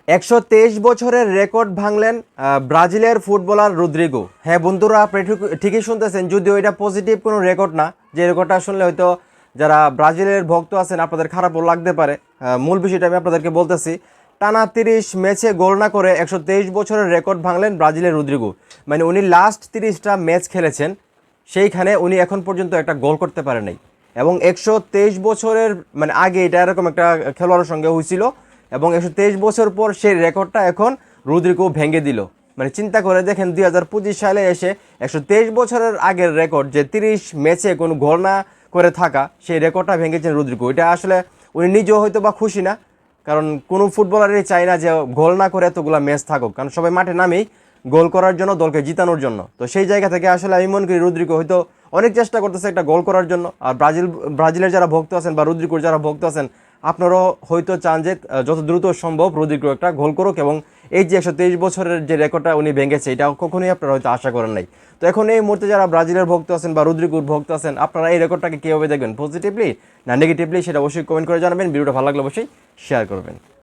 123 বছরের রেকর্ড ভাঙলেন ব্রাজিলের footballer Rodrigo. হ্যাঁ বন্ধুরা, আপনি ঠিকই শুনতেছেন, যদিও এটা পজিটিভ কোনো রেকর্ড না। যে রেকর্ডটা শুনলে হয়তো যারা ব্রাজিলের ভক্ত আছেন আপনাদের খারাপও লাগতে পারে। মূল বিষয়টা আমি আপনাদেরকে বলতেছি। টানা 30 ম্যাচে গোল না করে 123 বছরের রেকর্ড ভাঙলেন ব্রাজিলের রদ্রিগো। মানে উনি লাস্ট 30টা ম্যাচ খেলেছেন, সেইখানে উনি এখন পর্যন্ত একটা গোল করতে পারেন নাই। এবং 123 বছরের মানে আগে এটা এরকম একটা খেলোয়াড়ের সঙ্গে হয়েছিল, এবং 123 বছর পর সেই রেকর্ডটা এখন রদ্রিগো ভেঙে দিল। মানে চিন্তা করে দেখেন, 2025 সালে এসে 123 বছরের আগের রেকর্ড, যে 30 ম্যাচে কোনো গোল না করে থাকা, সেই রেকর্ডটা ভেঙেছেন রদ্রিগো। এটা আসলে উনি নিজেও হয়তো বা খুশি না, কারণ কোনো ফুটবলারই চায় না যে গোল না করে এতগুলো ম্যাচ থাকুক, কারণ সবাই মাঠে নামেই গোল করার জন্য, দলকে জিতানোর জন্য। তো সেই জায়গা থেকে আসলে আমি মনে করি রদ্রিগো হয়তো অনেক চেষ্টা করতেছে একটা গোল করার জন্য। আর ব্রাজিলের যারা ভক্ত আছেন বা রদ্রিগোর যারা ভক্ত আছেন, আপনারাও হয়তো চান যে যত দ্রুত সম্ভব রদ্রিগো একটা গোল করুক, এবং এই যে 123 বছরের যে রেকর্ডটা উনি ভেঙেছে, এটা কখনোই আপনারা হয়তো আশা করেন নাই। তো এখন এই মুহূর্তে যারা ব্রাজিলের ভক্ত আছেন বা রদ্রিগোর ভক্ত আছেন, আপনারা এই রেকর্ডটাকে কীভাবে দেখবেন, পজিটিভলি না নেগেটিভলি, সেটা অবশ্যই কমেন্ট করে জানাবেন। ভিডিওটা ভালো লাগলে অবশ্যই শেয়ার করবেন।